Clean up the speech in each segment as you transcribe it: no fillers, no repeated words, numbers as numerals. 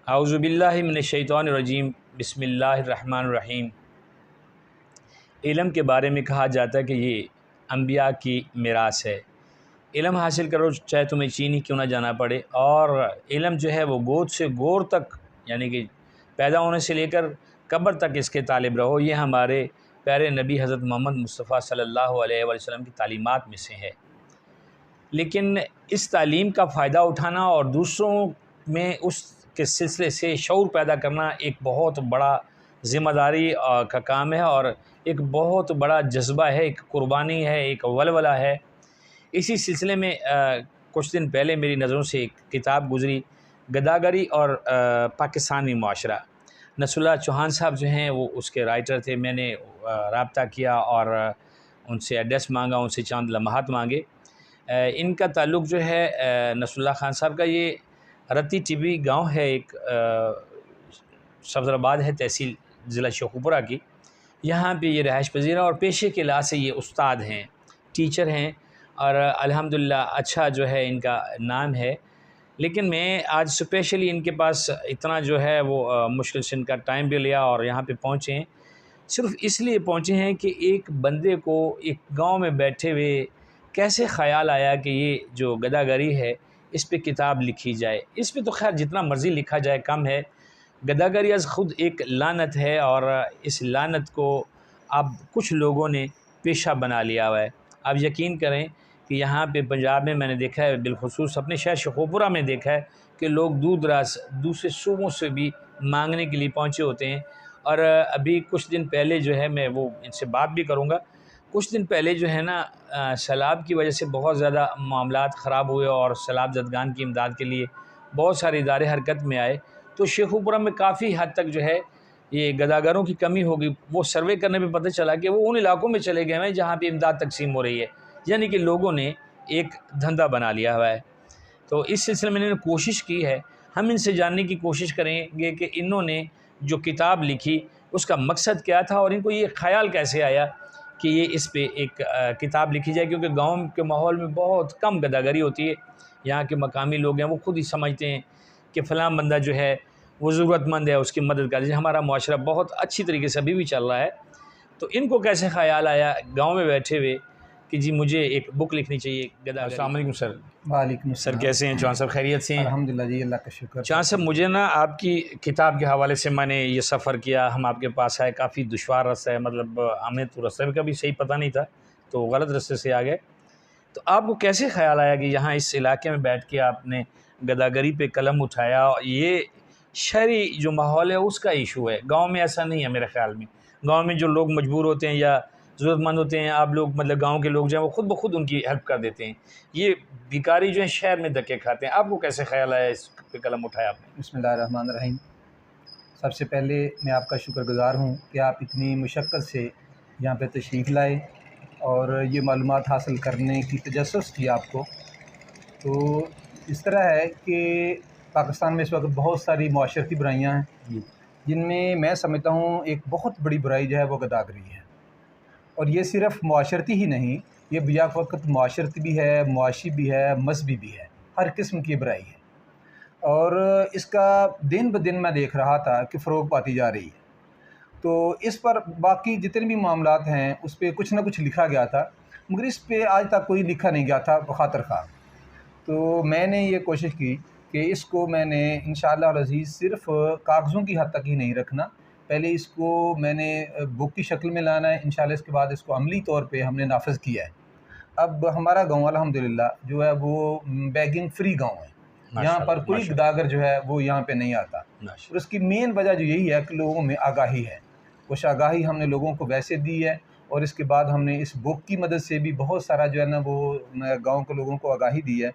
اعوذ باللہ من الشیطان الرجیم، بسم اللہ الرحمن الرحیم۔ علم کے بارے میں کہا جاتا ہے کہ یہ انبیاء کی میراث ہے۔ علم حاصل کرو چاہے تمہیں چینی کیوں نہ جانا پڑے، اور علم جو ہے وہ گود سے گور تک، یعنی کہ پیدا ہونے سے لے کر قبر تک اس کے طالب رہو۔ یہ ہمارے پیارے نبی حضرت محمد مصطفیٰ صلی اللہ علیہ وسلم کی تعلیمات میں سے ہے۔ لیکن اس تعلیم کا فائدہ اٹھانا اور دوسروں میں اس کے سلسلے سے شعور پیدا کرنا ایک بہت بڑا ذمہ داری کا کام ہے، اور ایک بہت بڑا جذبہ ہے، ایک قربانی ہے، ایک ولولہ ہے۔ اسی سلسلے میں کچھ دن پہلے میری نظروں سے ایک کتاب گزری، گداگری اور پاکستانی معاشرہ۔ نصر اللہ چوہان صاحب جو ہیں وہ اس کے رائٹر تھے۔ میں نے رابطہ کیا اور ان سے ایڈریس مانگا، ان سے چند لمحات مانگے۔ ان کا تعلق جو ہے نصر اللہ خان صاحب کا، یہ رتی ٹیبی گاؤں ہے، ایک صفدرآباد ہے، تحصیل ضلع شیخوپورہ کی۔ یہاں پہ یہ رہائش پذیر ہے اور پیشے کے لحاظ سے یہ استاد ہیں، ٹیچر ہیں، اور الحمدللہ اچھا جو ہے ان کا نام ہے۔ لیکن میں آج اسپیشلی ان کے پاس اتنا جو ہے وہ مشکل سے ان کا ٹائم بھی لیا اور یہاں پہ پہنچے ہیں، صرف اس لیے پہنچے ہیں کہ ایک بندے کو ایک گاؤں میں بیٹھے ہوئے کیسے خیال آیا کہ یہ جو گداگری ہے اس پہ کتاب لکھی جائے۔ اس پہ تو خیر جتنا مرضی لکھا جائے کم ہے۔ گداگری از خود ایک لعنت ہے، اور اس لعنت کو اب کچھ لوگوں نے پیشہ بنا لیا ہوا ہے۔ آپ یقین کریں کہ یہاں پہ پنجاب میں میں نے دیکھا ہے، بالخصوص اپنے شہر شیخوپورہ میں دیکھا ہے کہ لوگ دور دراز دوسرے صوبوں سے بھی مانگنے کے لیے پہنچے ہوتے ہیں۔ اور ابھی کچھ دن پہلے جو ہے، میں وہ ان سے بات بھی کروں گا، کچھ دن پہلے جو ہے نا سیلاب کی وجہ سے بہت زیادہ معاملات خراب ہوئے اور سیلاب زدگان کی امداد کے لیے بہت سارے ادارے حرکت میں آئے، تو شیخوپورہ میں کافی حد تک جو ہے یہ گداگروں کی کمی ہوگی۔ وہ سروے کرنے پہ پتہ چلا کہ وہ ان علاقوں میں چلے گئے ہیں جہاں پہ امداد تقسیم ہو رہی ہے، یعنی کہ لوگوں نے ایک دھندا بنا لیا ہوا ہے۔ تو اس سلسلے میں انہوں نے کوشش کی ہے، ہم ان سے جاننے کی کوشش کریں گے کہ انہوں نے جو کتاب لکھی اس کا مقصد کیا تھا، اور ان کو یہ خیال کیسے آیا کہ یہ اس پہ ایک کتاب لکھی جائے، کیونکہ گاؤں کے ماحول میں بہت کم گداگری ہوتی ہے۔ یہاں کے مقامی لوگ ہیں وہ خود ہی سمجھتے ہیں کہ فلاں بندہ جو ہے وہ ضرورت مند ہے، اس کی مدد کر دیجیے۔ ہمارا معاشرہ بہت اچھی طریقے سے ابھی بھی چل رہا ہے، تو ان کو کیسے خیال آیا گاؤں میں بیٹھے ہوئے کہ جی مجھے ایک بک لکھنی چاہیے گداگری۔ السلام علیکم سر۔ وعلیکم سر السلام۔ کیسے ہیں چوہان صاحب، خیریت سے ہیں؟ الحمدللہ جی، اللہ کا شکر۔ چوہان صاحب مجھے نا آپ کی کتاب کے حوالے سے میں نے یہ سفر کیا، ہم آپ کے پاس آئے، کافی دشوار رستہ ہے، مطلب ہمیں تو رستہ کا بھی صحیح پتہ نہیں تھا، تو غلط رستے سے آ گئے۔ تو آپ کو کیسے خیال آیا کہ یہاں اس علاقے میں بیٹھ کے آپ نے گداگری پہ قلم اٹھایا؟ یہ شہری جو ماحول ہے اس کا ایشو ہے، گاؤں میں ایسا نہیں ہے میرے خیال میں۔ گاؤں میں جو لوگ مجبور ہوتے ہیں یا ضرورت مند ہوتے ہیں، آپ لوگ مطلب گاؤں کے لوگ جو ہیں وہ خود بخود ان کی ہیلپ کر دیتے ہیں۔ یہ بیکاری جو ہے شہر میں دھکے کھاتے ہیں۔ آپ کو کیسے خیال آیا اس پہ قلم اٹھایا آپ نے؟ بسم اللہ الرحمن الرحیم۔ سب سے پہلے میں آپ کا شکر گزار ہوں کہ آپ اتنی مشقت سے یہاں پہ تشریف لائے اور یہ معلومات حاصل کرنے کی تجسس تھی آپ کو۔ تو اس طرح ہے کہ پاکستان میں اس وقت بہت ساری معاشرتی برائیاں ہیں، جن میں سمجھتا ہوں ایک بہت بڑی برائی جو ہے وہ گداگری ہے۔ اور یہ صرف معاشرتی ہی نہیں، یہ بیک وقت معاشرتی بھی ہے، معاشی بھی ہے، مذہبی بھی ہے، ہر قسم کی برائی ہے۔ اور اس کا دن بدن میں دیکھ رہا تھا کہ فروغ پاتی جا رہی ہے۔ تو اس پر باقی جتنے بھی معاملات ہیں اس پہ کچھ نہ کچھ لکھا گیا تھا، مگر اس پہ آج تک کوئی لکھا نہیں گیا تھا بخاطر خواہ۔ تو میں نے یہ کوشش کی کہ اس کو میں نے انشاءاللہ العزیز صرف کاغذوں کی حد تک ہی نہیں رکھنا، پہلے اس کو میں نے بک کی شکل میں لانا ہے، انشاءاللہ اس کے بعد اس کو عملی طور پہ ہم نے نافذ کیا ہے۔ اب ہمارا گاؤں الحمدللہ جو ہے وہ بیگنگ فری گاؤں ہے، یہاں پر کوئی گداگر جو ہے وہ یہاں پہ نہیں آتا، اور اس کی مین وجہ جو یہی ہے کہ لوگوں میں آگاہی ہے۔ کچھ آگاہی ہم نے لوگوں کو ویسے دی ہے، اور اس کے بعد ہم نے اس بک کی مدد سے بھی بہت سارا جو ہے نا وہ گاؤں کے لوگوں کو آگاہی دی ہے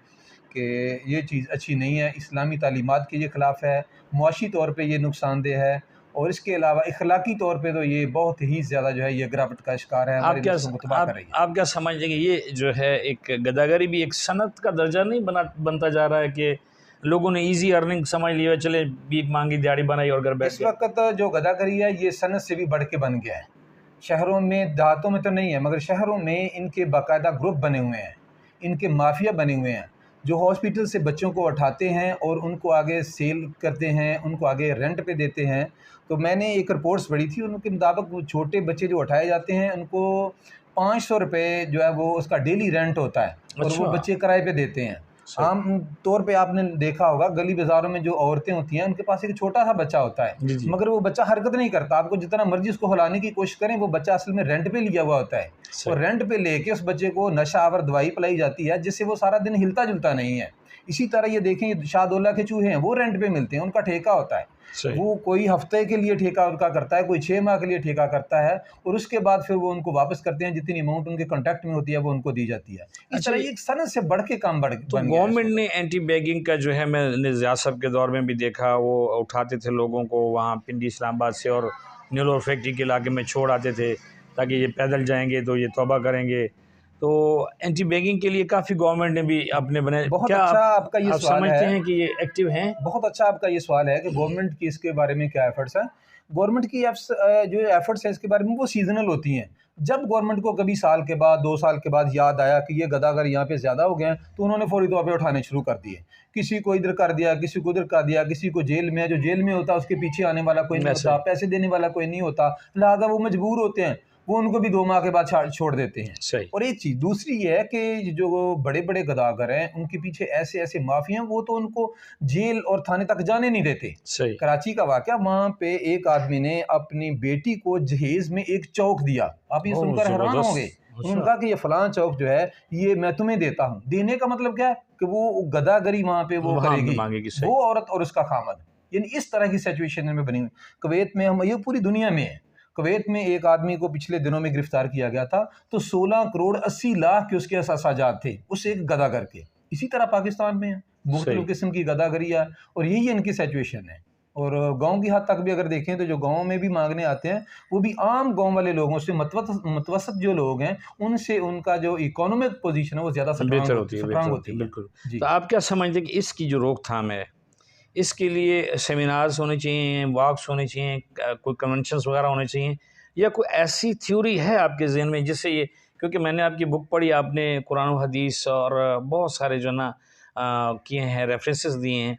کہ یہ چیز اچھی نہیں ہے، اسلامی تعلیمات کے یہ خلاف ہے، معاشی طور پہ یہ نقصان دہ ہے، اور اس کے علاوہ اخلاقی طور پہ تو یہ بہت ہی زیادہ جو ہے یہ گراوٹ کا شکار ہے، ہمارے نسلوں کو تباہ کر رہی ہے۔ آپ کیا سمجھیں گے یہ جو ہے ایک گداگری بھی ایک صنعت کا درجہ نہیں بنتا جا رہا ہے کہ لوگوں نے ایزی ارننگ سمجھ لیا، چلے بھیک مانگی دیہڑی بنائی اور گھر بیٹھ اس گئے؟ وقت جو گداگری ہے یہ صنعت سے بھی بڑھ کے بن گیا ہے۔ شہروں میں، دیہاتوں میں تو نہیں ہے، مگر شہروں میں ان کے باقاعدہ گروپ بنے ہوئے ہیں، ان کے مافیا بنے ہوئے ہیں۔ جو ہاسپٹل سے بچوں کو اٹھاتے ہیں اور ان کو آگے سیل کرتے ہیں، ان کو آگے رینٹ پہ دیتے ہیں. تو میں نے ایک رپورٹس پڑھی تھی، ان کے مطابق وہ چھوٹے بچے جو اٹھائے جاتے ہیں ان کو 500 روپے جو ہے وہ اس کا ڈیلی رینٹ ہوتا ہے، اور وہ اچھا بچے کرائے پہ دیتے ہیں. صحیح. عام طور پہ آپ نے دیکھا ہوگا گلی بازاروں میں جو عورتیں ہوتی ہیں ان کے پاس ایک چھوٹا سا بچہ ہوتا ہے، جی جی مگر وہ بچہ حرکت نہیں کرتا. آپ کو جتنا مرضی اس کو ہلانے کی کوشش کریں، وہ بچہ اصل میں رینٹ پہ لیا ہوا ہوتا ہے، اور صحیح. رینٹ پہ لے کے اس بچے کو نشہ آور دوائی پلائی جاتی ہے جس سے وہ سارا دن ہلتا جلتا نہیں ہے. اسی طرح یہ دیکھیں یہ شاہدولہ کے چوہے ہیں، وہ رینٹ پہ ملتے ہیں، ان کا ٹھیکہ ہوتا ہے. صحیح. وہ کوئی ہفتے کے لیے ٹھیکہ ان کا کرتا ہے، کوئی 6 ماہ کے لیے ٹھیکہ کرتا ہے، اور اس کے بعد پھر وہ ان کو واپس کرتے ہیں. جتنی اماؤنٹ ان کے کانٹیکٹ میں ہوتی ہے وہ ان کو دی جاتی ہے. اس اچھا طرح یہ ایک سند سے بڑھ کے کام تو بن گیا ہے اس گورنمنٹ وقت. نے اینٹی بیگنگ کا جو ہے، میں نے زیاد صاحب کے دور میں بھی دیکھا، وہ اٹھاتے تھے لوگوں کو وہاں پنڈی اسلام آباد سے اور نیلور فیکٹری کے علاقے میں چھوڑ آتے تھے تاکہ یہ پیدل جائیں گے تو یہ توبہ کریں گے. تو اینٹی بیگنگ کے لیے کافی گورنمنٹ نے بھی اپنے بنائے. بہت کیا اچھا آپ کا یہ آپ سوال سمجھتے ہے، ہیں کہ یہ ایکٹیو ہیں؟ بہت اچھا آپ کا یہ سوال ہے کہ گورنمنٹ کی اس کے بارے میں کیا ایفرٹس ہیں. گورنمنٹ کی جو ایفرٹس ہیں اس کے بارے میں وہ سیزنل ہوتی ہیں. جب گورنمنٹ کو کبھی سال کے بعد 2 سال کے بعد یاد آیا کہ یہ گداگر یہاں پہ زیادہ ہو گئے ہیں تو انہوں نے فوری طور پہ اٹھانے شروع کر دیے. کسی کو ادھر کر دیا، کسی کو ادھر کر دیا، کسی کو جیل میں، جو جیل میں ہوتا ہے اس کے پیچھے آنے والا کوئی نہیں ہوتا، پیسے دینے والا کوئی نہیں ہوتا، لہٰذا وہ مجبور ہوتے ہیں، وہ ان کو بھی 2 ماہ کے بعد چھوڑ دیتے ہیں. صحیح. اور ایک چیز دوسری یہ ہے کہ جو بڑے بڑے گداگر ہیں ان کے پیچھے ایسے ایسے مافیا ہیں، وہ تو ان کو جیل اور تھانے تک جانے نہیں دیتے. صحیح. کراچی کا واقعہ، وہاں پہ ایک آدمی نے اپنی بیٹی کو جہیز میں ایک چوک دیا. آپ یہ سن کر حیران ہوں گے. انہوں نے کہا کہ یہ فلاں چوک جو ہے یہ میں تمہیں دیتا ہوں. دینے کا مطلب کیا ہے کہ وہ گداگری وہاں پہ وہ کرے گی، وہ عورت اور اس کا خامد. یعنی اس طرح کی سچویشن میں بنی ہوئی. کویت میں ہم، یہ پوری دنیا میں ہے، کویت میں ایک آدمی کو پچھلے دنوں میں گرفتار کیا گیا تھا تو 16 کروڑ 80 لاکھ کے اس کے احساسات تھے اس ایک گداگر کے. اسی طرح پاکستان میں مختلف قسم کی گداگری ہے، اور یہی ان کی سچویشن ہے. اور گاؤں کی حد تک بھی اگر دیکھیں تو جو گاؤں میں بھی مانگنے آتے ہیں وہ بھی عام گاؤں والے لوگوں سے، متوسط جو لوگ ہیں ان سے ان کا جو اکنامک پوزیشن ہے وہ زیادہ بہتر ہوتی ہے. بالکل. تو آپ کیا سمجھتے ہیں کہ اس کی جو روک تھام ہے، اس کے لیے سیمینارز ہونے چاہیے، واکس ہونے چاہیے، کوئی کنونشنز وغیرہ ہونے چاہیے، یا کوئی ایسی تھیوری ہے آپ کے ذہن میں جس سے یہ، کیونکہ میں نے آپ کی بک پڑھی، آپ نے قرآن و حدیث اور بہت سارے جو نا کیے ہیں، ریفرنسز دیے ہیں،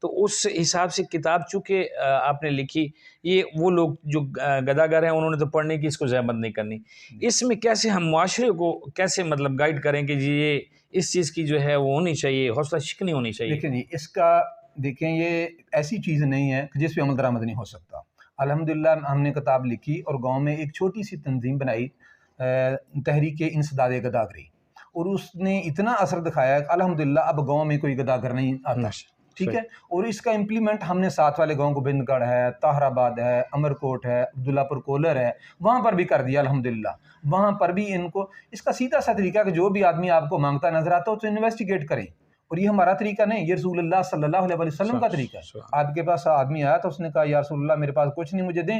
تو اس حساب سے کتاب چونکہ آپ نے لکھی، یہ وہ لوگ جو گداگر ہیں انہوں نے تو پڑھنے کی اس کو زحمت نہیں کرنی. اس میں کیسے ہم معاشرے کو کیسے مطلب گائیڈ کریں کہ جی یہ اس چیز کی جو ہے وہ ہونی چاہیے، حوصلہ شکنی ہونی چاہیے؟ دیکھیں جی، اس کا دیکھیں یہ ایسی چیز نہیں ہے جس پہ عمل درآمد نہیں ہو سکتا. الحمدللہ ہم نے کتاب لکھی اور گاؤں میں ایک چھوٹی سی تنظیم بنائی، تحریک انسداد گداگری، اور اس نے اتنا اثر دکھایا کہ الحمدللہ اب گاؤں میں کوئی گداگر نہیں آتا. ٹھیک ہے. اور اس کا امپلیمنٹ ہم نے ساتھ والے گاؤں کو بند گڑھ ہے، طاہر آباد ہے، امرکوٹ ہے، عبداللہ پور کولر ہے، وہاں پر بھی کر دیا الحمدللہ. وہاں پر بھی ان کو اس کا سیدھا سا طریقہ کہ جو بھی آدمی آپ کو مانگتا نظر آتا ہے تو انویسٹیگیٹ کریں. اور یہ ہمارا طریقہ نہیں، یہ رسول اللہ صلی اللہ علیہ وسلم کا طریقہ ہے. آپ کے پاس آدمی آیا تو اس نے کہا یا رسول اللہ میرے پاس کچھ نہیں، مجھے دیں.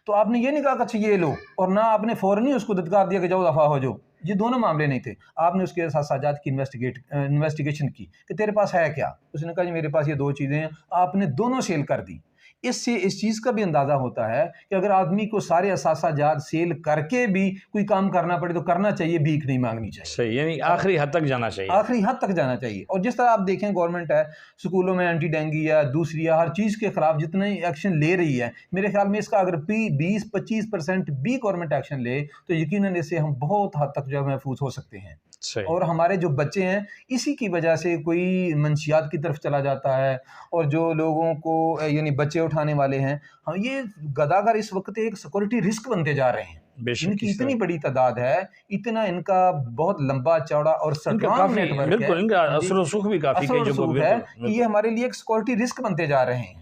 تو آپ نے یہ نہیں کہا کہ اچھا یہ لو، اور نہ آپ نے فوراً ہی اس کو دھتکار دیا کہ جاؤ دفعہ ہو جاؤ. یہ دونوں معاملے نہیں تھے. آپ نے اس کے احساسات کی انویسٹیگیشن کی کہ تیرے پاس ہے کیا. اس نے کہا جی میرے پاس یہ 2 چیزیں ہیں. آپ نے دونوں سیل کر دی. اس سے اس چیز کا بھی اندازہ ہوتا ہے کہ اگر آدمی کو سارے احساسات سیل کر کے بھی کوئی کام کرنا پڑے تو کرنا چاہیے، بھیک نہیں مانگنی چاہیے. صحیح، یعنی آخری حد تک جانا چاہیے. آخری حد تک جانا چاہیے. اور جس طرح آپ دیکھیں گورنمنٹ ہے سکولوں میں اینٹی ڈینگی ہے، دوسری ہے، ہر چیز کے خلاف جتنے ایکشن لے رہی ہے، میرے خیال میں اس کا اگر 20-25% بھی گورنمنٹ ایکشن لے تو یقیناً اس سے ہم بہت حد تک جو ہے محفوظ ہو سکتے ہیں. اور ہمارے جو بچے ہیں اسی کی وجہ سے کوئی منشیات کی طرف چلا جاتا ہے، اور جو لوگوں کو یعنی بچے اٹھانے والے ہیں، یہ گداگر اس وقت ایک سیکورٹی رسک بنتے جا رہے ہیں. ان کی اتنی بڑی تعداد ہے، اتنا ان کا بہت لمبا چوڑا اور سٹرانگ نیٹ ورک ہے، ان کا اثر و رسوخ بھی کافی ہے کہ یہ ہمارے لیے ایک سیکورٹی رسک بنتے جا رہے ہیں.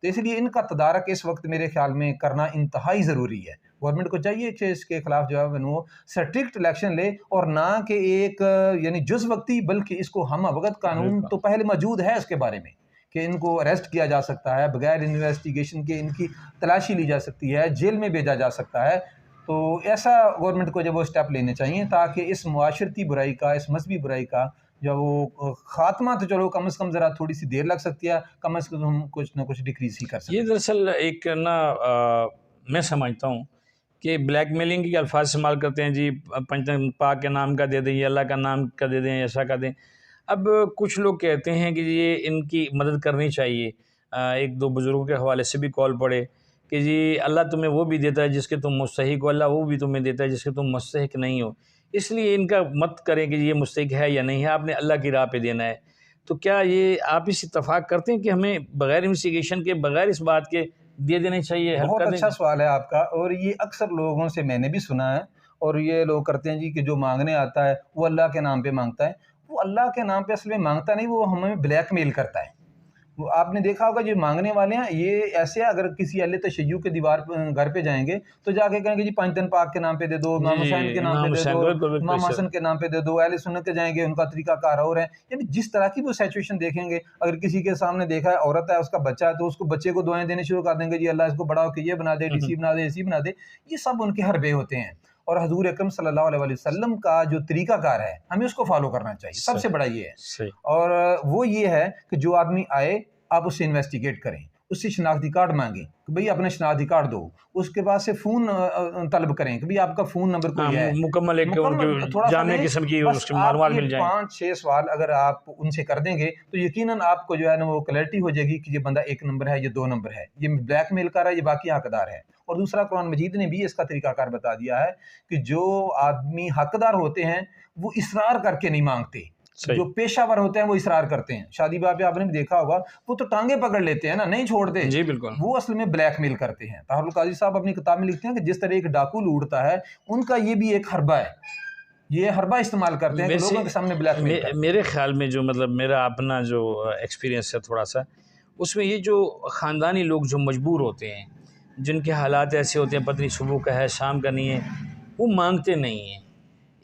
تو اس لیے ان کا تدارک اس وقت میرے خیال میں کرنا انتہائی ضروری ہے. گورنمنٹ کو چاہیے کہ اس کے خلاف جو ہے وہ سٹرکٹ ایکشن لے، اور نہ کہ ایک یعنی جز وقتی، بلکہ اس کو ہم وقت قانون تو پہلے موجود ہے اس کے بارے میں کہ ان کو اریسٹ کیا جا سکتا ہے، بغیر انویسٹیگیشن کے ان کی تلاشی لی جا سکتی ہے، جیل میں بھیجا جا سکتا ہے. تو ایسا گورنمنٹ کو جب وہ اسٹیپ لینے چاہیے تاکہ اس معاشرتی برائی کا، اس مذہبی برائی کا جو وہ خاتمہ تو چلو کم از کم ذرا تھوڑی سی دیر لگ سکتی ہے، کم از کم ہم کچھ نہ کچھ ڈیکریز ہی کر سکتے ہیں. یہ دراصل ایک نا میں سمجھتا ہوں کہ بلیک میلنگ کے الفاظ استعمال کرتے ہیں، جی پنجتن پاک کے نام کا دے دیں، یا اللہ کا نام کا دے دیں، ایسا کر دیں. اب کچھ لوگ کہتے ہیں کہ یہ ان کی مدد کرنی چاہیے، ایک دو بزرگوں کے حوالے سے بھی کال پڑے کہ جی اللہ تمہیں وہ بھی دیتا ہے جس کے تم مستحق ہو، اللہ وہ بھی تمہیں دیتا ہے جس کے تم مستحق نہیں ہو، اس لیے ان کا مت کریں کہ یہ مستحق ہے یا نہیں ہے، آپ نے اللہ کی راہ پہ دینا ہے۔ تو کیا یہ آپ اس اتفاق کرتے ہیں کہ ہمیں بغیر انویسٹیگیشن کے، بغیر اس بات کے دے دینے چاہیے، ہیلپ بہت کر اچھا دیں؟ سوال ہے آپ کا، اور یہ اکثر لوگوں سے میں نے بھی سنا ہے، اور یہ لوگ کرتے ہیں جی کہ جو مانگنے آتا ہے وہ اللہ کے نام پہ مانگتا ہے۔ وہ اللہ کے نام پہ اصل میں مانگتا نہیں، وہ ہمیں بلیک میل کرتا ہے۔ وہ آپ نے دیکھا ہوگا جو مانگنے والے ہیں یہ ایسے، اگر کسی اہل تشیع کے دیوار گھر پہ جائیں گے تو جا کے کہیں گے جی پنج تن پاک کے نام پہ دے دو، جی امام حسین کے نام پہ امام دے حسین دو، کو بالکل بالکل امام سر۔ حسن کے نام پہ دے دو۔ اہل سنت کے جائیں گے ان کا طریقہ کار اور ہے، یعنی جس طرح کی وہ سچویشن دیکھیں گے، اگر کسی کے سامنے دیکھا ہے عورت ہے، اس کا بچہ ہے، تو اس کو بچے کو دعائیں دینے شروع کر دیں گے، جی اللہ اس کو بڑا ہو کے یہ بنا دے، ڈی سی بنا دے، اے سی بنا دے۔ یہ سب ان کے حربے ہوتے ہیں، اور حضور اکرم صلی اللہ علیہ وسلم کا جو طریقہ کار ہے ہمیں اس کو فالو کرنا چاہیے، سب سے بڑا یہ ہے۔ صحیح۔ اور وہ یہ ہے کہ جو آدمی آئے آپ اس سے انویسٹیگیٹ کریں، اس سے شناختی کارڈ مانگیں کہ بھئی اپنا شناختی کارڈ دو، اس کے بعد سے فون طلب کریں کہ بھئی آپ کا فون نمبر کوئی ہے، مکمل ایک ان مکمل کی تھوڑا سا جامع نہیں، قسم کی بس اس کی آپ معلومات یہ مل جائیں۔ 5-6 سوال اگر آپ ان سے کر دیں گے تو یقیناً آپ کو جو ہے نا وہ کلیئرٹی ہو جائے گی کہ یہ بندہ 1 نمبر ہے، یہ 2 نمبر ہے، یہ بلیک میل کر رہا ہے، یہ باقی حقدار ہے۔ اور دوسرا قرآن مجید نے بھی اس کا طریقہ کار بتا دیا ہے کہ جو آدمی حقدار ہوتے ہیں وہ اصرار کر کے نہیں مانگتے، جو پیشہ ور ہوتے ہیں وہ اصرار کرتے ہیں۔ شادی بیاہ پہ آپ نے بھی دیکھا ہوگا وہ تو ٹانگیں پکڑ لیتے ہیں نا، نہیں چھوڑتے، جی بالکل۔ وہ اصل میں بلیک میل کرتے ہیں۔ طاہر القاضی صاحب اپنی کتاب میں لکھتے ہیں کہ جس طرح ایک ڈاکو لوٹتا ہے، ان کا یہ بھی ایک حربہ ہے، یہ حربہ استعمال کرتے ہیں کہ لوگوں کے سامنے بلیک میل کرتے ہیں۔ میرے خیال میں جو مطلب میرا اپنا جو ایکسپیرینس ہے تھوڑا سا، اس میں یہ جو خاندانی لوگ جو مجبور ہوتے ہیں، جن کے حالات ایسے ہوتے ہیں پتہ نہیں صبح کا ہے شام کا نہیں ہے، وہ مانگتے نہیں ہیں۔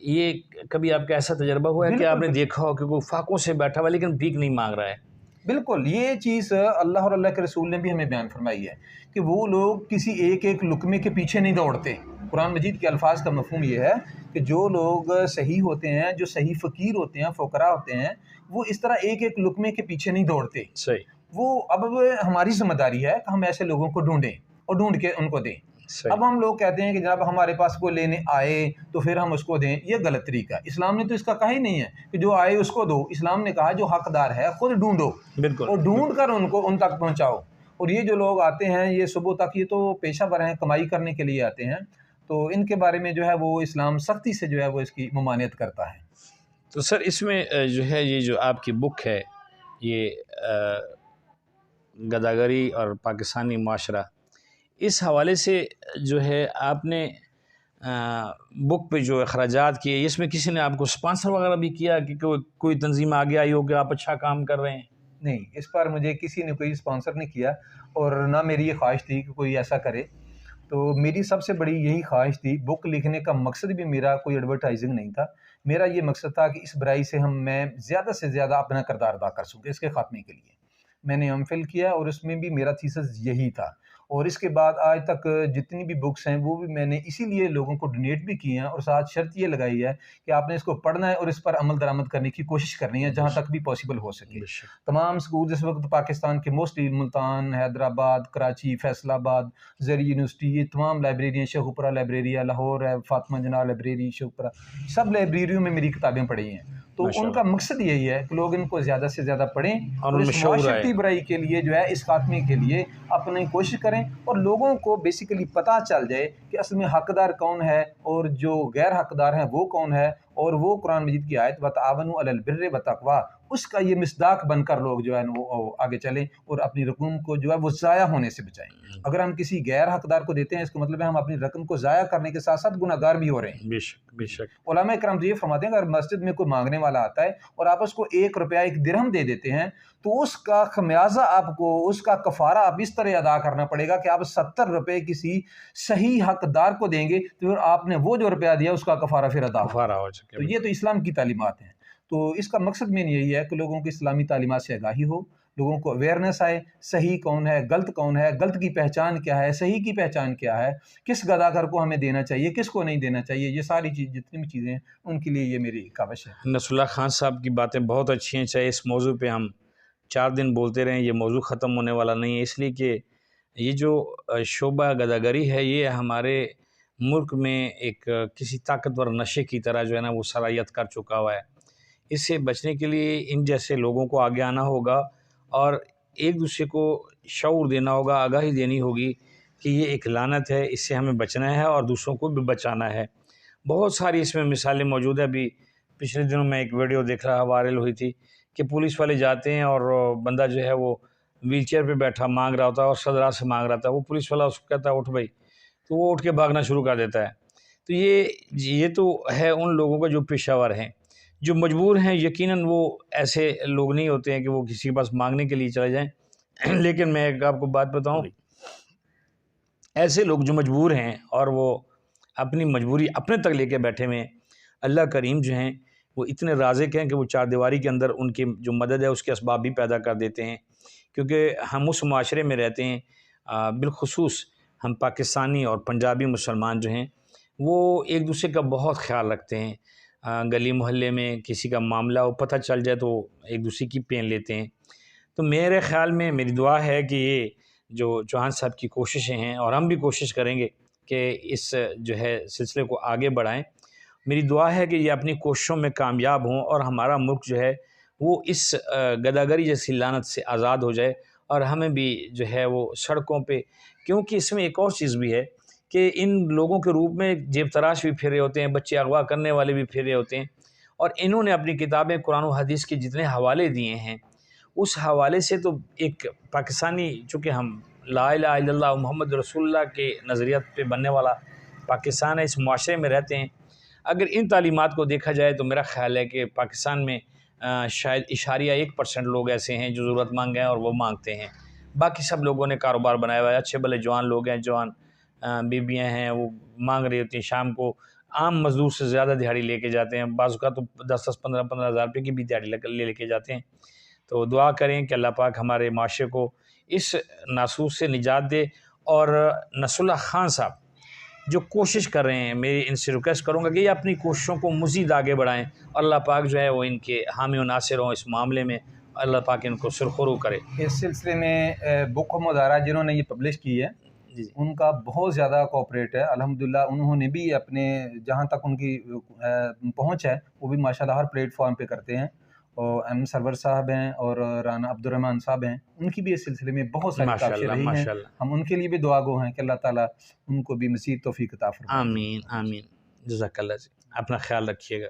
یہ کبھی آپ کا ایسا تجربہ ہوا ہے کہ آپ نے بالکل دیکھا ہو کہ کوئی فاقوں سے بیٹھا ہوا لیکن بھیک نہیں مانگ رہا ہے؟ بالکل، یہ چیز اللہ اور اللہ کے رسول نے بھی ہمیں بیان فرمائی ہے کہ وہ لوگ کسی ایک ایک لقمے کے پیچھے نہیں دوڑتے۔ قرآن مجید کے الفاظ کا مفہوم یہ ہے کہ جو لوگ صحیح ہوتے ہیں، جو صحیح فقیر ہوتے ہیں، فقراء ہوتے ہیں، وہ اس طرح ایک ایک لقمے کے پیچھے نہیں دوڑتے۔ صحیح۔ وہ اب ہماری ذمہ داری ہے کہ ہم ایسے لوگوں کو ڈھونڈیں اور ڈھونڈ کے ان کو دیں۔ صحیح۔ اب ہم لوگ کہتے ہیں کہ جناب ہمارے پاس کوئی لینے آئے تو پھر ہم اس کو دیں، یہ غلط طریقہ ہے۔ اسلام نے تو اس کا کہا ہی نہیں ہے کہ جو آئے اس کو دو، اسلام نے کہا جو حقدار ہے خود ڈھونڈو بالکل۔ اور ڈھونڈ کر ان تک پہنچاؤ۔ اور یہ جو لوگ آتے ہیں یہ صبح تک، یہ تو پیشہ ور ہیں، کمائی کرنے کے لیے آتے ہیں، تو ان کے بارے میں جو ہے وہ اسلام سختی سے جو ہے وہ اس کی ممانعت کرتا ہے۔ تو سر اس میں جو ہے یہ جو آپ کی بک ہے، یہ گداگری اور پاکستانی معاشرہ، اس حوالے سے جو ہے آپ نے بک پہ جو اخراجات کیے، اس میں کسی نے آپ کو سپانسر وغیرہ بھی کیا کہ کوئی تنظیم آگے آئی ہو کہ آپ اچھا کام کر رہے ہیں؟ نہیں، اس پر مجھے کسی نے کوئی اسپانسر نہیں کیا، اور نہ میری یہ خواہش تھی کہ کوئی ایسا کرے۔ تو میری سب سے بڑی یہی خواہش تھی، بک لکھنے کا مقصد بھی میرا کوئی ایڈورٹائزنگ نہیں تھا، میرا یہ مقصد تھا کہ اس برائی سے میں زیادہ سے زیادہ اپنا کردار ادا کر سکوں اس کے خاتمے کے لیے۔ میں نے ایم فل کیا اور اس میں بھی میرا تھیسس یہی تھا، اور اس کے بعد آج تک جتنی بھی بکس ہیں وہ بھی میں نے اسی لیے لوگوں کو ڈونیٹ بھی کی ہیں، اور ساتھ شرط یہ لگائی ہے کہ آپ نے اس کو پڑھنا ہے اور اس پر عمل درآمد کرنے کی کوشش کرنی ہے جہاں تک بھی پاسبل ہو سکے۔ تمام سکول اس وقت پاکستان کے موسٹلی ملتان، حیدرآباد، کراچی، فیصل آباد، زرعی یونیورسٹی، یہ تمام لائبریریاں، شیخوپورہ لائبریری ہے، لاہور ہے، فاطمہ جناح لائبریری شیخوپورہ، سب لائبریریوں میں میری کتابیں پڑھی ہیں۔ تو ان کا مقصد یہی ہے کہ لوگ ان کو زیادہ سے زیادہ پڑھیں اور اس معاشرتی برائی کے لیے جو ہے اس خاتمے کے لیے اپنی کوشش کریں، اور لوگوں کو بیسیکلی پتہ چل جائے کہ اصل میں حقدار کون ہے اور جو غیر حقدار ہیں وہ کون ہے، اور وہ قرآن مجید کی آیت وَتَعَاوَنُوا عَلَى الْبِرِّ وَالتَّقْوَىٰ، اس کا یہ مصداق بن کر لوگ جو ہے وہ آگے چلیں اور اپنی رقم کو جو ہے وہ ضائع ہونے سے بچائیں۔ اگر ہم کسی غیر حقدار کو دیتے ہیں اس کا مطلب ہے ہم اپنی رقم کو ضائع کرنے کے ساتھ ساتھ گناہگار بھی ہو رہے ہیں۔ بے شک بے شک۔ علماء کرام تو یہ فرماتے ہیں کہ اگر مسجد میں کوئی مانگنے والا آتا ہے اور آپ اس کو 1 روپیہ 1 درہم دے دیتے ہیں تو اس کا خمیازہ آپ کو، اس کا کفارہ آپ اس طرح ادا کرنا پڑے گا کہ آپ 70 روپے کسی صحیح حقدار کو دیں گے تو پھر آپ نے وہ جو روپیہ دیا اس کا کفارہ پھر ادا ہو چکے۔ تو یہ تو اسلام کی تعلیمات ہیں۔ تو اس کا مقصد مین یہی ہے کہ لوگوں کی اسلامی تعلیمات سے آگاہی ہو، لوگوں کو اویئرنیس آئے، صحیح کون ہے، غلط کی پہچان کیا ہے، صحیح کی پہچان کیا ہے، کس گداگر کو ہمیں دینا چاہیے، کس کو نہیں دینا چاہیے، یہ ساری جتنی بھی چیزیں ہیں ان کے لیے یہ میری کاوش ہے۔ نصر اللہ خان صاحب کی باتیں بہت اچھی ہیں، چاہے اس موضوع پہ ہم 4 دن بولتے رہیں، یہ موضوع ختم ہونے والا نہیں ہے، اس لیے کہ یہ جو شعبہ گداگری ہے یہ ہمارے ملک میں ایک کسی طاقتور نشے کی طرح جو ہے نا وہ صلاحیت کر چکا ہوا ہے۔ اس سے بچنے کے لیے ان جیسے لوگوں کو آگے آنا ہوگا اور ایک دوسرے کو شعور دینا ہوگا، آگاہی دینی ہوگی کہ یہ ایک لعنت ہے، اس سے ہمیں بچنا ہے اور دوسروں کو بھی بچانا ہے۔ بہت ساری اس میں مثالیں موجود ہیں۔ ابھی پچھلے دنوں میں ایک ویڈیو دیکھ رہا، وائرل ہوئی تھی کہ پولیس والے جاتے ہیں اور بندہ جو ہے وہ ویل چیئر پہ بیٹھا مانگ رہا ہوتا ہے اور صدرا سے مانگ رہا تھا، وہ پولیس والا اس کو کہتا ہے اٹھ بھائی، تو وہ اٹھ کے بھاگنا شروع کر دیتا ہے۔ تو یہ تو ہے ان لوگوں کا جو پیشہ ور ہیں، جو مجبور ہیں۔ یقیناً وہ ایسے لوگ نہیں ہوتے ہیں کہ وہ کسی کے پاس مانگنے کے لیے چلے جائیں، لیکن میں ایک آپ کو بات بتاؤں، ایسے لوگ جو مجبور ہیں اور وہ اپنی مجبوری اپنے تک لے کے بیٹھے ہوئے ہیں، اللہ کریم جو ہیں وہ اتنے رازق ہیں کہ وہ چار دیواری کے اندر ان کی جو مدد ہے اس کے اسباب بھی پیدا کر دیتے ہیں، کیونکہ ہم اس معاشرے میں رہتے ہیں، بالخصوص ہم پاکستانی اور پنجابی مسلمان جو ہیں وہ ایک دوسرے کا بہت خیال رکھتے ہیں۔ گلی محلے میں کسی کا معاملہ ہو، پتہ چل جائے تو ایک دوسرے کی پین لیتے ہیں۔ تو میرے خیال میں میری دعا ہے کہ یہ جو چوہان صاحب کی کوششیں ہیں، اور ہم بھی کوشش کریں گے کہ اس جو ہے سلسلے کو آگے بڑھائیں، میری دعا ہے کہ یہ اپنی کوششوں میں کامیاب ہوں اور ہمارا ملک جو ہے وہ اس گداگری جیسی لعنت سے آزاد ہو جائے، اور ہمیں بھی جو ہے وہ سڑکوں پہ، کیونکہ اس میں ایک اور چیز بھی ہے کہ ان لوگوں کے روپ میں جیب تراش بھی پھر رہے ہوتے ہیں، بچے اغوا کرنے والے بھی پھر رہے ہوتے ہیں، اور انہوں نے اپنی کتابیں قرآن و حدیث کے جتنے حوالے دیے ہیں اس حوالے سے تو ایک پاکستانی، چونکہ ہم لا الہ الا اللہ محمد رسول اللہ کے نظریات پہ بننے والا پاکستان ہے، اس معاشرے میں رہتے ہیں، اگر ان تعلیمات کو دیکھا جائے تو میرا خیال ہے کہ پاکستان میں شاید 0.1% لوگ ایسے ہیں جو ضرورت مند ہیں اور وہ مانگتے ہیں، باقی سب لوگوں نے کاروبار بنایا ہوا ہے، اچھے بھلے جوان لوگ ہیں، جوان بیبیاں ہیں، وہ مانگ رہی ہوتی ہیں، شام کو عام مزدور سے زیادہ دیہڑی لے کے جاتے ہیں، بعض اوقات تو 10-15 ہزار روپے کی بھی دیہڑی لے کے جاتے ہیں۔ تو دعا کریں کہ اللہ پاک ہمارے معاشرے کو اس ناسوس سے نجات دے، اور نصر اللہ خان صاحب جو کوشش کر رہے ہیں، میری ان سے ریکویسٹ کروں گا کہ یہ اپنی کوششوں کو مزید آگے بڑھائیں، اور اللہ پاک جو ہے وہ ان کے حامی و ناصر ہوں اس معاملے میں، اللہ پاک ان کو سرخرو کرے۔ اس سلسلے میں بک مظاہرہ جنہوں نے یہ پبلش کی ہے جی ان کا بہت زیادہ کوآپریٹ ہے الحمدللہ، انہوں نے بھی اپنے جہاں تک ان کی پہنچ ہے وہ بھی ماشاءاللہ ہر پلیٹ فارم پہ کرتے ہیں، اور ایم سرور صاحب ہیں اور رانا عبد الرحمن صاحب ہیں، ان کی بھی اس سلسلے میں بہت ساری کاوشیں رہی ہیں، ہم ان کے لیے بھی دعا گو ہیں کہ اللہ تعالیٰ ان کو بھی مزید توفیق عطا فرمائے۔ آمین آمین، جزاک اللہ جی، اپنا خیال رکھیے گا۔